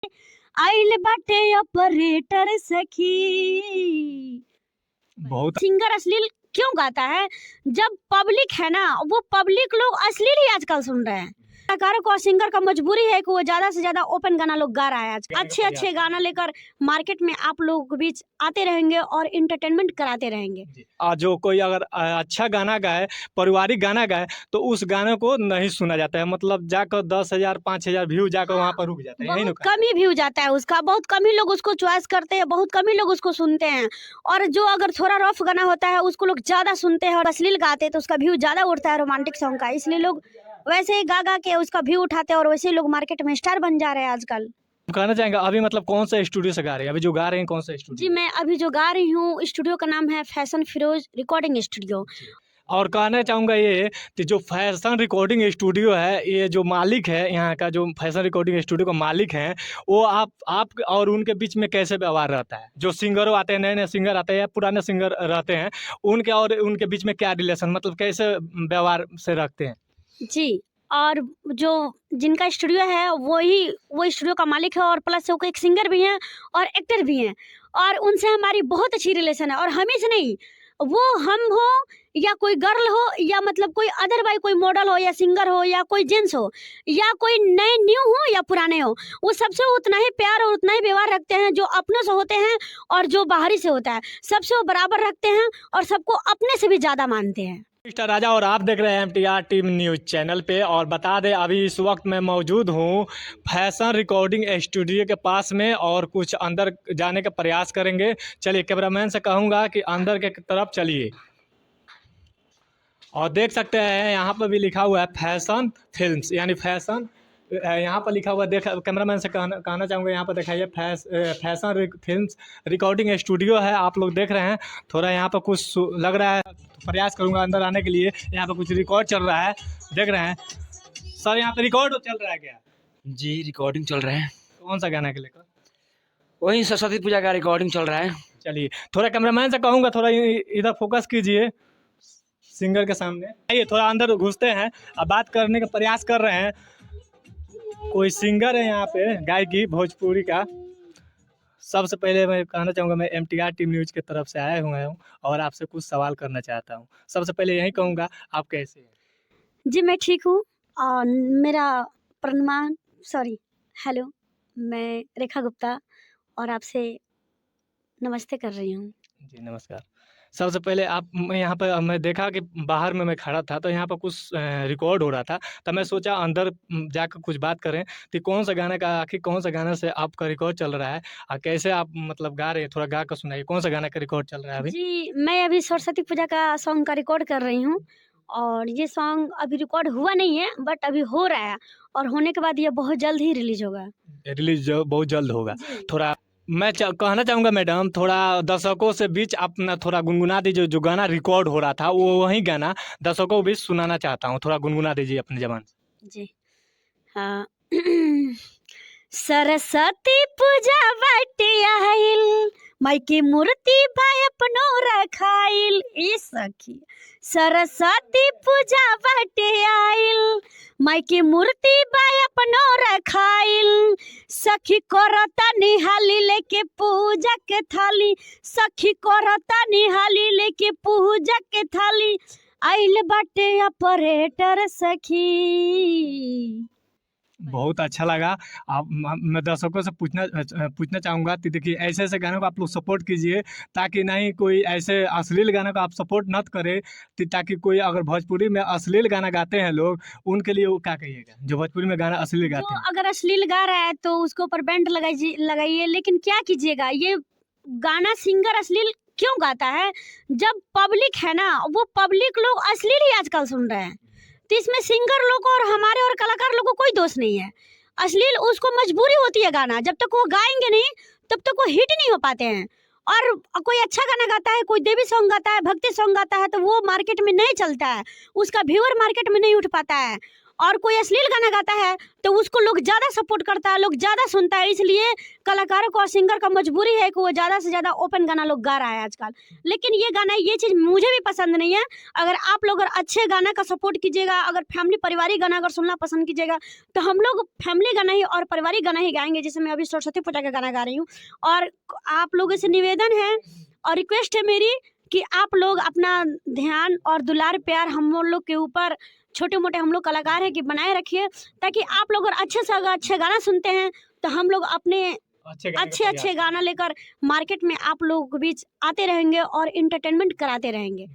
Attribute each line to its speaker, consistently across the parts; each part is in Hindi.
Speaker 1: आइल बाटे ऑपरेटर सखी।
Speaker 2: बहुत
Speaker 1: सिंगर अश्लील क्यों गाता है? जब पब्लिक है ना, वो पब्लिक लोग अश्लील ही आजकल सुन रहे हैं। कलाकारों को और सिंगर का मजबूरी है कि वो ज्यादा से ज्यादा ओपन गाना लोग गा रहा है आज। अच्छे अच्छे गाना लेकर मार्केट में आप लोगों के बीच आते रहेंगे और इंटरटेनमेंट कराते रहेंगे।
Speaker 2: जो कोई अगर अच्छा गाना गाए, पारिवारिक गाना गाए, तो उस गाने को नहीं सुना जाता है। मतलब जाकर 10,000 5,000 व्यू जाकर वहाँ पर रुक जाता है, यही ना?
Speaker 1: बहुत कम ही व्यू जाता है उसका, बहुत कम ही लोग उसको चॉइस करते हैं, बहुत कम ही लोग उसको सुनते हैं। और जो अगर थोड़ा रफ गाना होता है उसको लोग ज्यादा सुनते हैं, और अश्लील गाते हैं तो उसका व्यू ज्यादा उठता है रोमांटिक सॉन्ग का। इसलिए लोग वैसे ही गा गा के उसका व्यू उठाते हैं और वैसे ही लोग मार्केट में स्टार बन जा रहे हैं आजकल।
Speaker 2: कहना चाहेंगे अभी मतलब कौन सा स्टूडियो से गा रहे हैं? अभी जो गा रहे हैं कौन सा
Speaker 1: जी,
Speaker 2: स्टूडियो?
Speaker 1: मैं अभी जो गा रही हूँ स्टूडियो का नाम है फैशन फिरोज रिकॉर्डिंग स्टूडियो।
Speaker 2: और कहना चाहूँगा ये कि जो फैशन रिकॉर्डिंग स्टूडियो है, ये जो मालिक है यहाँ का, जो फैशन रिकॉर्डिंग स्टूडियो का मालिक हैं, वो आप और उनके बीच में कैसे व्यवहार रहता है? जो सिंगरों आते हैं, नए-नए सिंगर आते हैं या पुराने सिंगर रहते हैं, उनके और उनके बीच में क्या रिलेशन, मतलब कैसे व्यवहार से रखते हैं?
Speaker 1: जी, और जो जिनका स्टूडियो है वो स्टूडियो का मालिक है, और प्लस वो एक सिंगर भी हैं और एक्टर भी हैं, और उनसे हमारी बहुत अच्छी रिलेशन है। और हमें से नहीं, वो हम हो या कोई गर्ल हो या मतलब कोई अदर बाई कोई मॉडल हो या सिंगर हो या कोई जेंट्स हो या कोई नए न्यू हो या पुराने हो, वो सबसे उतना ही प्यार और उतना ही व्यवहार रखते हैं जो अपनों से होते हैं और जो बाहरी से होता है। सबसे वो बराबर रखते हैं और सबको अपने से भी ज़्यादा मानते हैं।
Speaker 2: मिस्टर राजा, और आप देख रहे हैं MTR टीम न्यूज़ चैनल पे। और बता दें अभी इस वक्त मैं मौजूद हूँ फैशन रिकॉर्डिंग स्टूडियो के पास में, और कुछ अंदर जाने का प्रयास करेंगे। चलिए, कैमरामैन से कहूँगा कि अंदर के तरफ चलिए। और देख सकते हैं यहाँ पर भी लिखा हुआ है फैशन फिल्म्स, यानी फैशन यहाँ पर लिखा हुआ है। देख, कैमरामैन से कहना चाहूँगा यहाँ पर दिखाइए फैशन फिल्म्स रिकॉर्डिंग स्टूडियो है। आप लोग देख रहे हैं, थोड़ा यहाँ पर कुछ लग रहा है, तो प्रयास करूँगा अंदर आने के लिए। यहाँ पर कुछ रिकॉर्ड चल रहा है, देख रहे हैं सर, यहाँ पर रिकॉर्ड चल रहा है क्या?
Speaker 3: जी, रिकॉर्डिंग चल रहा है।
Speaker 2: कौन सा गाना के लेकर?
Speaker 3: वही सरस्वती पूजा का रिकॉर्डिंग चल रहा है।
Speaker 2: चलिए, थोड़ा कैमरामैन से कहूँगा थोड़ा इधर फोकस कीजिए सिंगर के सामने। आइए थोड़ा अंदर घुसते हैं, अब बात करने का प्रयास कर रहे हैं। कोई सिंगर है यहाँ पे गायकी भोजपुरी का। सबसे पहले मैं कहना चाहूँगा, मैं MTR टीम न्यूज़ की तरफ से आया हुआ हूँ और आपसे कुछ सवाल करना चाहता हूँ। सबसे पहले यही कहूँगा, आप कैसे हैं?
Speaker 1: जी, मैं ठीक हूँ। और मेरा प्रणाम, सॉरी, हेलो, मैं रेखा गुप्ता और आपसे नमस्ते कर रही हूँ।
Speaker 2: जी, नमस्कार। सबसे पहले मैं यहाँ पर मैं देखा कि बाहर में मैं खड़ा था, तो यहाँ पर कुछ रिकॉर्ड हो रहा था, तो मैं सोचा अंदर जाकर कुछ बात करें कि कौन सा गाना का, आखिर कौन सा गाना से आपका रिकॉर्ड चल रहा है और कैसे आप मतलब गा रहे हैं? थोड़ा गा कर सुनाइए, कौन सा गाना का रिकॉर्ड चल रहा है अभी?
Speaker 1: जी, मैं अभी सरस्वती पूजा का सॉन्ग का रिकॉर्ड कर रही हूँ, और ये सॉन्ग अभी रिकॉर्ड हुआ नहीं है, बट अभी हो रहा है, और होने के बाद ये बहुत जल्द ही रिलीज़ होगा।
Speaker 2: रिलीज़ जो बहुत जल्द होगा।
Speaker 1: जी।
Speaker 2: थोड़ा मैं कहना चाहूँगा मैडम, थोड़ा दर्शकों से बीच अपना थोड़ा गुनगुना दीजिए। जो गाना रिकॉर्ड हो रहा था वो वही गाना दर्शकों को भी सुनाना चाहता हूँ, थोड़ा गुनगुना दीजिए अपनी ज़बान से।
Speaker 1: जी, हाँ। सरस्वती पूजा बाटे आइल, माई की मूर्ति भाई अपनो रखाइल। ए सखी, सरस्वती पूजा बाटे आइल, माई की मूर्ति भाई अपनो रखाइल। सखी करता निहाली लेके पूजा के थाली, सखी करता निहाली लेके पूजा के थाली। आइल बाटे ऑपरेटर सखी।
Speaker 2: बहुत अच्छा लगा। आप मैं दर्शकों से पूछना चाहूँगा कि देखिए, ऐसे-ऐसे गानों को आप लोग सपोर्ट कीजिए, ताकि नहीं कोई ऐसे अश्लील गानों को आप सपोर्ट मत करें, ताकि कोई अगर भोजपुरी में अश्लील गाना गाते हैं लोग, उनके लिए वो क्या कहिएगा? जो भोजपुरी में गाना अश्लील
Speaker 1: जो
Speaker 2: गाते हैं।
Speaker 1: अगर अश्लील गा रहा है तो उसके ऊपर बैंड लगाइए, लेकिन क्या कीजिएगा, ये गाना सिंगर अश्लील क्यों गाता है? जब पब्लिक है ना, वो पब्लिक लोग अश्लील ही आजकल सुन रहे हैं, तो इसमें सिंगर लोग और हमारे और कलाकार लोग को कोई दोष नहीं है। अश्लील उसको मजबूरी होती है गाना, जब तक वो गाएंगे नहीं तब तक वो हिट नहीं हो पाते हैं। और कोई अच्छा गाना गाता है, कोई देवी सॉन्ग गाता है, भक्ति सॉन्ग गाता है, तो वो मार्केट में नहीं चलता है, उसका व्यूअर मार्केट में नहीं उठ पाता है। और कोई अश्लील गाना गाता है तो उसको लोग ज़्यादा सपोर्ट करता है, लोग ज़्यादा सुनता है। इसलिए कलाकारों को और सिंगर का मजबूरी है कि वो ज़्यादा से ज़्यादा ओपन गाना लोग गा रहा है आजकल। लेकिन ये गाना, ये चीज़ मुझे भी पसंद नहीं है। अगर आप लोग अगर अच्छे गाना का सपोर्ट कीजिएगा, अगर फैमिली पारिवारिक गाना अगर सुनना पसंद कीजिएगा, तो हम लोग फैमिली गाना ही और पारिवारिक गाना ही गाएंगे। जैसे मैं अभी सरस्वती पूजा का गाना गा रही हूँ, और आप लोगों से निवेदन है और रिक्वेस्ट है मेरी कि आप लोग अपना ध्यान और दुलार प्यार हम लोग के ऊपर, छोटे मोटे हम लोग कलाकार हैं, कि बनाए रखिए, ताकि आप लोग अगर अच्छे से अगर अच्छे गाना सुनते हैं तो हम लोग अपने अच्छे गाना लेकर मार्केट में आप लोगों के बीच आते रहेंगे और इंटरटेनमेंट कराते रहेंगे।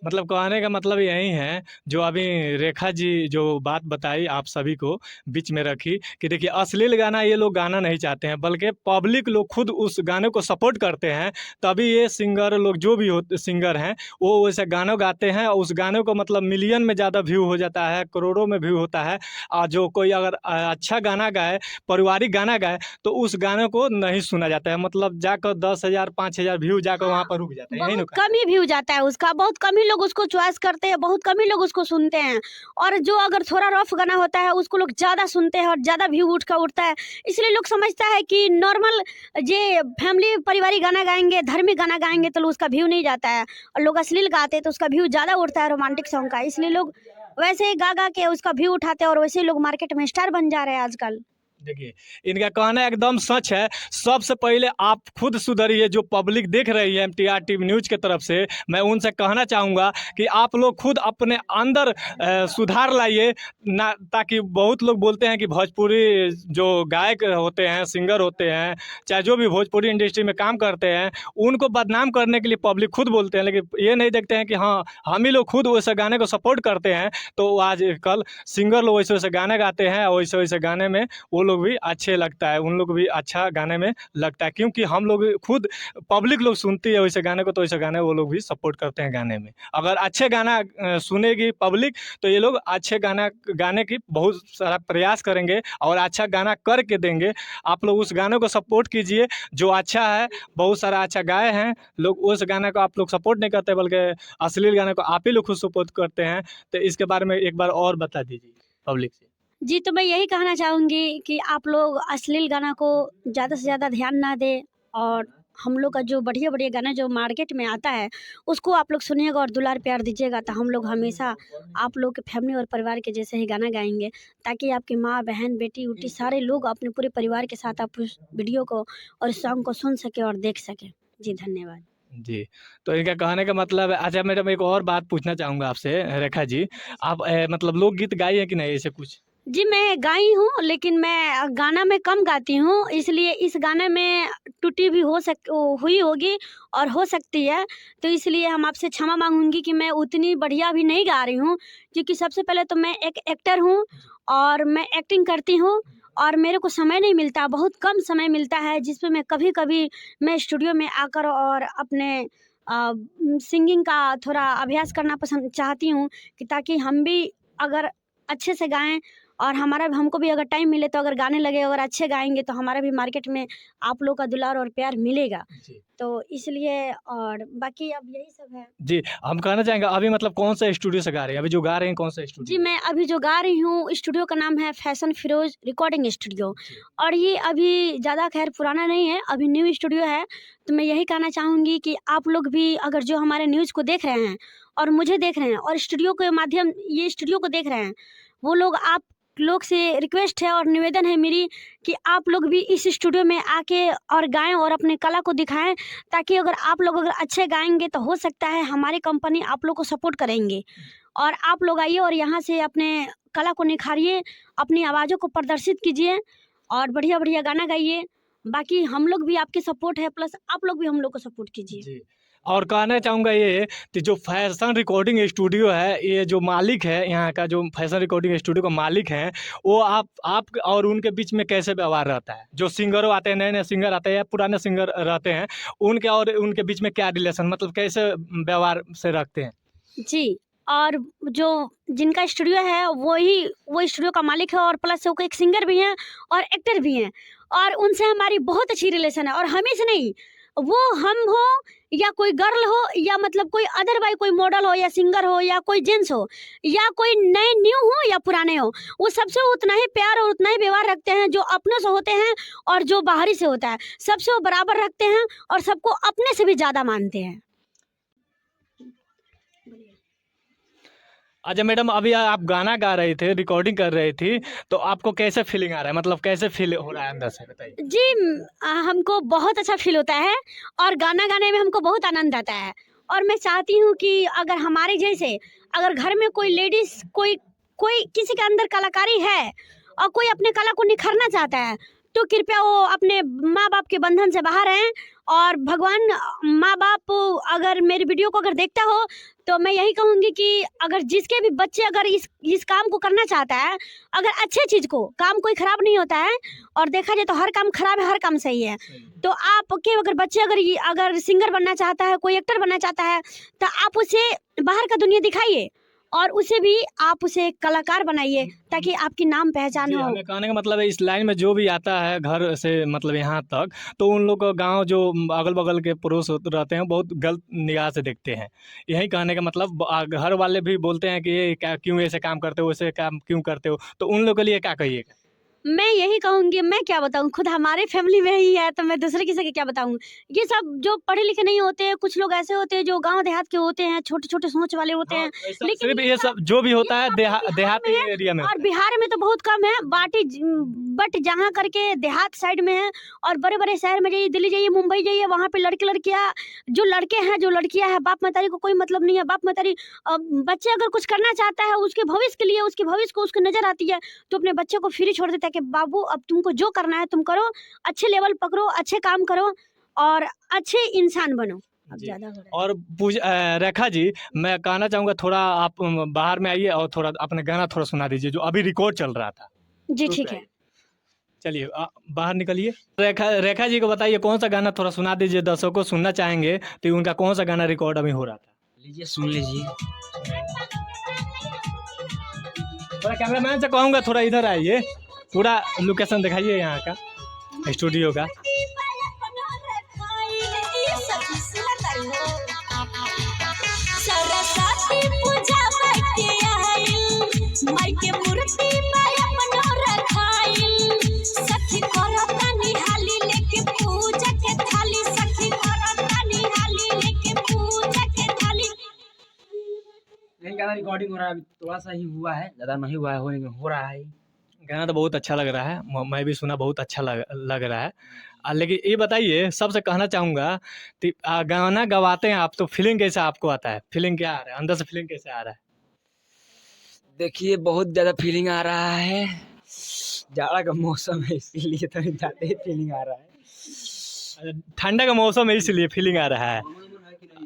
Speaker 2: मतलब कहने का मतलब यही है, जो अभी रेखा जी जो बात बताई आप सभी को बीच में रखी, कि देखिए अश्लील गाना ये लोग गाना नहीं चाहते हैं, बल्कि पब्लिक लोग खुद उस गाने को सपोर्ट करते हैं, तभी ये सिंगर लोग जो भी सिंगर हैं वो वैसे गानों गाते हैं, और उस गाने को मतलब मिलियन में ज़्यादा व्यू हो जाता है, करोड़ों में व्यू होता है। और जो कोई अगर अच्छा गाना गाए, पारिवारिक गाना गाए, तो उस गाने को नहीं सुना जाता है, मतलब जाकर 10,000 5,000 व्यू जाकर वहाँ पर रुक जाता है। यही
Speaker 1: बहुत कम ही व्यू जाता है उसका, बहुत कम ही लोग उसको चॉइस करते हैं, बहुत कम ही लोग उसको सुनते हैं। और जो अगर थोड़ा रफ गाना होता है उसको लोग ज़्यादा सुनते हैं और ज़्यादा व्यू उठता है। इसलिए लोग समझता है कि नॉर्मल जे फैमिली पारिवारिक गाना गाएंगे, धार्मिक गाना गाएंगे तो उसका व्यू नहीं जाता है, और लोग अश्लील गाते हैं तो उसका व्यू ज़्यादा उठता है रोमांटिक सॉन्ग का। इसलिए लोग वैसे ही गा के उसका व्यू उठाते हैं और वैसे ही लोग मार्केट में स्टार बन जा रहे हैं आजकल।
Speaker 2: देखिए इनका कहना एकदम सच है। सबसे पहले आप खुद सुधरिए, जो पब्लिक देख रही है MTR टीवी न्यूज़ के तरफ से मैं उनसे कहना चाहूँगा कि आप लोग खुद अपने अंदर सुधार लाइए ना, ताकि बहुत लोग बोलते हैं कि भोजपुरी जो गायक होते हैं, सिंगर होते हैं, चाहे जो भी भोजपुरी इंडस्ट्री में काम करते हैं, उनको बदनाम करने के लिए पब्लिक खुद बोलते हैं, लेकिन ये नहीं देखते हैं कि हाँ हम ही लोग खुद वैसे गाने को सपोर्ट करते हैं, तो आज कल सिंगर लोग वैसे वैसे गाने गाते हैं और वैसे वैसे गाने में वो लोग भी अच्छे लगता है, उन लोग भी अच्छा गाने में लगता है, क्योंकि हम लोग खुद पब्लिक लोग सुनती है वैसे गाने को, तो वैसे गाने वो लोग भी सपोर्ट करते हैं गाने में। अगर अच्छे गाना सुनेगी पब्लिक तो ये लोग अच्छे गाना गाने की बहुत सारा प्रयास करेंगे और अच्छा गाना करके देंगे। आप लोग उस गाने को सपोर्ट कीजिए जो अच्छा है, बहुत सारा अच्छा गाए हैं लोग, उस गाने को आप लोग सपोर्ट नहीं करते बल्कि अश्लील गाने को आप ही लोग खुद सपोर्ट करते हैं। तो इसके बारे में एक बार और बता दीजिए पब्लिक से।
Speaker 1: जी, तो मैं यही कहना चाहूँगी कि आप लोग अश्लील गाना को ज़्यादा से ज़्यादा ध्यान ना दें, और हम लोग का जो बढ़िया-बढ़िया गाना जो मार्केट में आता है, उसको आप लोग सुनिएगा और दुलार प्यार दीजिएगा, तो हम लोग हमेशा आप लोग के फैमिली और परिवार के जैसे ही गाना गाएँगे, ताकि आपकी माँ, बहन, बेटी-उटी सारे लोग अपने पूरे परिवार के साथ आप उस वीडियो को और इस सॉन्ग को सुन सकें और देख सकें। जी, धन्यवाद।
Speaker 2: जी, तो इनका कहने का मतलब है। अच्छा मैडम एक और बात पूछना चाहूँगा आपसे रेखा जी, आप मतलब लोकगीत गाई हैं कि नहीं ऐसे कुछ?
Speaker 1: जी, मैं गाई हूँ, लेकिन मैं गाना में कम गाती हूँ, इसलिए इस गाने में त्रुटि भी हुई होगी और हो सकती है, तो इसलिए हम आपसे क्षमा माँगूँगी कि मैं उतनी बढ़िया भी नहीं गा रही हूँ, क्योंकि सबसे पहले तो मैं एक एक्टर हूँ और मैं एक्टिंग करती हूँ, और मेरे को समय नहीं मिलता, बहुत कम समय मिलता है, जिसमें मैं कभी-कभी मैं स्टूडियो में आकर और अपने सिंगिंग का थोड़ा अभ्यास करना पसंद चाहती हूँ, कि ताकि हम भी अगर अच्छे से गाएँ और हमको भी अगर टाइम मिले तो अगर गाने लगे, अगर अच्छे गाएँगे तो हमारा भी मार्केट में आप लोग का दुलार और प्यार मिलेगा।
Speaker 2: जी।
Speaker 1: तो इसलिए, और बाकी अब यही सब है।
Speaker 2: जी, हम कहना चाहेंगे अभी मतलब कौन सा स्टूडियो से गा रहे हैं? अभी जो गा रहे हैं कौन सा
Speaker 1: जी,
Speaker 2: स्टूडियो?
Speaker 1: मैं अभी जो गा रही हूँ स्टूडियो का नाम है फैशन फिरोज़ रिकॉर्डिंग स्टूडियो, और ये अभी ज़्यादा खैर पुराना नहीं है, अभी न्यू स्टूडियो है। तो मैं यही कहना चाहूँगी कि आप लोग भी अगर जो हमारे न्यूज़ को देख रहे हैं और मुझे देख रहे हैं और स्टूडियो के माध्यम ये स्टूडियो को देख रहे हैं, वो लोग आप लोग से रिक्वेस्ट है और निवेदन है मेरी कि आप लोग भी इस स्टूडियो में आके और गाएँ और अपने कला को दिखाएँ, ताकि अगर आप लोग अगर अच्छे गाएँगे तो हो सकता है हमारी कंपनी आप लोग को सपोर्ट करेंगे, और आप लोग आइए और यहाँ से अपने कला को निखारिए, अपनी आवाज़ों को प्रदर्शित कीजिए और बढ़िया-बढ़िया गाना गाइए। बाकी हम लोग भी आपके सपोर्ट है, प्लस आप लोग भी हम लोग को सपोर्ट कीजिए।
Speaker 2: जी, और कहना चाहूँगा ये कि जो फैशन रिकॉर्डिंग स्टूडियो है, ये जो मालिक है यहाँ का, जो फैशन रिकॉर्डिंग स्टूडियो का मालिक हैं, वो आप और उनके बीच में कैसे व्यवहार रहता है? जो सिंगरों आते हैं, नए-नए सिंगर आते हैं या पुराने सिंगर रहते हैं, उनके और उनके बीच में क्या रिलेशन, मतलब कैसे व्यवहार से रखते हैं?
Speaker 1: जी, और जो जिनका स्टूडियो है वो स्टूडियो का मालिक है, और प्लस वो एक सिंगर भी हैं और एक्टर भी हैं, और उनसे हमारी बहुत अच्छी रिलेशन है, और हमें से नहीं, वो हम हो या कोई गर्ल हो या मतलब कोई अदरवाइज कोई मॉडल हो या सिंगर हो या कोई जेंट्स हो या कोई नए न्यू हो या पुराने हो, वो सबसे उतना ही प्यार और उतना ही व्यवहार रखते हैं जो अपनों से होते हैं और जो बाहरी से होता है, सबसे वो बराबर रखते हैं और सबको अपने से भी ज़्यादा मानते हैं।
Speaker 2: अच्छा मैडम, अभी आप गाना गा रही थे, रिकॉर्डिंग कर रही थी, तो आपको कैसे फीलिंग आ रहा है, मतलब कैसे फील हो रहा है अंदर से, बताइए।
Speaker 1: जी हमको बहुत अच्छा फील होता है और गाना गाने में हमको बहुत आनंद आता है और मैं चाहती हूँ कि अगर हमारे जैसे अगर घर में कोई लेडीज़ कोई कोई किसी के अंदर कलाकारी है और कोई अपने कला को निखरना चाहता है तो कृपया वो अपने माँ बाप के बंधन से बाहर रहें और भगवान माँ बाप अगर मेरी वीडियो को अगर देखता हो तो मैं यही कहूँगी कि अगर जिसके भी बच्चे अगर इस काम को करना चाहता है, अगर अच्छे चीज़ को, काम कोई ख़राब नहीं होता है और देखा जाए तो हर काम ख़राब है, हर काम सही है। तो आपके अगर बच्चे अगर सिंगर बनना चाहता है, कोई एक्टर बनना चाहता है तो आप उसे बाहर का दुनिया दिखाइए और उसे भी आप उसे कलाकार बनाइए ताकि आपकी नाम पहचान
Speaker 2: जी,
Speaker 1: हो।
Speaker 2: हमें कहने का मतलब है इस लाइन में जो भी आता है घर से मतलब यहाँ तक, तो उन लोग को गांव जो अगल बगल के पड़ोस रहते हैं बहुत गलत निगाह से देखते हैं। यही कहने का मतलब घर वाले भी बोलते हैं कि ये क्या, क्यों ऐसे काम करते हो, ऐसे काम क्यों करते हो, तो उन लोग के लिए क्या कहिएगा।
Speaker 1: मैं यही कहूँगी, मैं क्या बताऊँ, खुद हमारे फैमिली में ही है तो मैं दूसरे किसी के क्या बताऊँ। ये सब जो पढ़े लिखे नहीं होते हैं, कुछ लोग ऐसे होते हैं जो गांव देहात के होते हैं, छोटे छोटे सोच वाले होते हैं, लेकिन
Speaker 2: सिर्फ ये सब जो भी होता है देहाती
Speaker 1: में है
Speaker 2: एरिया में
Speaker 1: और
Speaker 2: होता है।
Speaker 1: बिहार में तो बहुत कम है बट जहाँ करके देहात साइड में है और बड़े बड़े शहर में जाइए, दिल्ली जाइए, मुंबई जाइए, वहाँ पे लड़के लड़कियाँ जो लड़के हैं जो लड़कियाँ हैं, बाप महतारी को कोई मतलब नहीं है। बाप महतारी बच्चे अगर कुछ करना चाहता है उसके भविष्य के लिए, उसके भविष्य को उसको नजर आती है तो अपने बच्चे को फ्री छोड़ देता है कि बाबू अब तुमको जो करना है तुम करो, अच्छे लेवल पकड़ो, अच्छे काम करो और अच्छे इंसान बनो। अब
Speaker 2: जी।
Speaker 1: ज़्यादा हो रहा
Speaker 2: और रेखा जी, मैं कहना चाहूँगा थोड़ा आप बाहर में आइए और थोड़ा अपने गाना थोड़ा सुना दीजिए जो अभी रिकॉर्ड चल रहा था।
Speaker 1: है। जी
Speaker 2: उस
Speaker 1: ठीक
Speaker 2: पे
Speaker 1: है।
Speaker 2: आइए। चलिए बाहर निकलिए। रेखा जी को बताइए कौन सा गाना थोड़ा सुना दीजिए, दर्शकों को सुनना चाहेंगे तो उनका कौन सा गाना रिकॉर्ड अभी हो रहा था।
Speaker 3: लीजिए सुन लीजिए।
Speaker 2: थोड़ा कैमरामैन से कहूँगा थोड़ा इधर आइए, पूरा लोकेशन दिखाइए यहाँ का, स्टूडियो का।
Speaker 1: सरस्वती पूजा बाटे आइल, माई के मूर्ति माय अपनो रखाइल, सखी करता निहाली लेके पूजा के थाली, सखी करता निहाली लेके पूजा के थाली।
Speaker 3: नहीं गाना रिकॉर्डिंग हो रहा है, अभी थोड़ा सा ही हुआ है, ज़्यादा नहीं हुआ है, हो रहा है।
Speaker 2: गाना तो बहुत अच्छा लग रहा है, मैं भी सुना, बहुत अच्छा लग रहा है। लेकिन ये बताइए, सबसे कहना चाहूँगा कि गाना गवाते हैं आप तो फीलिंग कैसा आपको आता है, फीलिंग क्या आ रहा है अंदर से, फीलिंग कैसे आ रहा है।
Speaker 3: देखिए बहुत ज़्यादा फीलिंग आ रहा है, जाड़ा का मौसम है इसीलिए तो ज़्यादा ही फीलिंग आ रहा है।
Speaker 2: अच्छा, ठंडा का मौसम है इसलिए फीलिंग आ रहा है।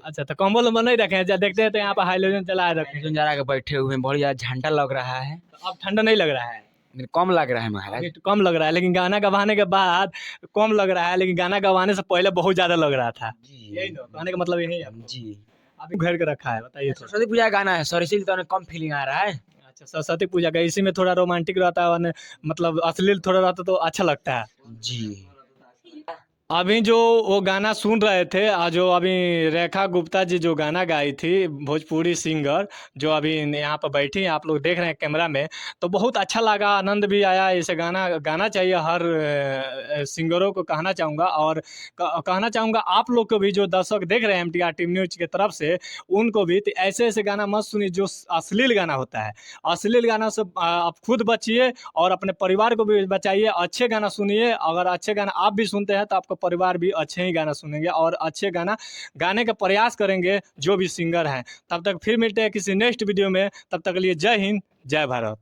Speaker 2: अच्छा, तो कंबल उम्बल नहीं रखे हैं, देखते हैं तो यहाँ पर हाइलोजन चला रखे हैं।
Speaker 3: जरा के बैठे हुए हैं, बहुत ज़्यादा झंडा लग रहा है,
Speaker 2: तो अब ठंडा नहीं लग रहा है,
Speaker 3: लेकिन कम लग रहा है महाराज।
Speaker 2: अभी तो कम लग रहा है, लेकिन गाना गवाने के बाद कम लग रहा है, लेकिन गाना गवाने से पहले बहुत ज़्यादा लग रहा था।
Speaker 3: जी
Speaker 2: यही तो कहने का मतलब यही है।
Speaker 3: जी।
Speaker 2: अभी घर के रखा है, बताइए थोड़ा।
Speaker 3: सरस्वती पूजा का गाना है सर, इसीलिए तो कम फीलिंग आ रहा है।
Speaker 2: अच्छा, सरस्वती पूजा का इसी में थोड़ा रोमांटिक रहता है और मतलब अश्लील थोड़ा रहता तो अच्छा लगता है।
Speaker 3: जी।
Speaker 2: अभी जो वो गाना सुन रहे थे, जो अभी रेखा गुप्ता जी जो गाना गाई थी, भोजपुरी सिंगर जो अभी यहाँ पर बैठी हैं, आप लोग देख रहे हैं कैमरा में, तो बहुत अच्छा लगा, आनंद भी आया। इसे गाना गाना चाहिए हर सिंगरों को, कहना चाहूँगा। और कहना चाहूँगा आप लोग को भी, जो दर्शक देख रहे हैं MTR टीम न्यूज की तरफ से, उनको भी तो ऐसे ऐसे गाना मत सुनिए जो अश्लील गाना होता है। अश्लील गाना से आप खुद बचिए और अपने परिवार को भी बचाइए। अच्छे गाना सुनिए, अगर अच्छे गाना आप भी सुनते हैं तो आपका परिवार भी अच्छे ही गाना सुनेंगे और अच्छे गाना गाने का प्रयास करेंगे जो भी सिंगर हैं। तब तक फिर मिलते हैं किसी नेक्स्ट वीडियो में, तब तक के लिए जय हिंद, जय भारत।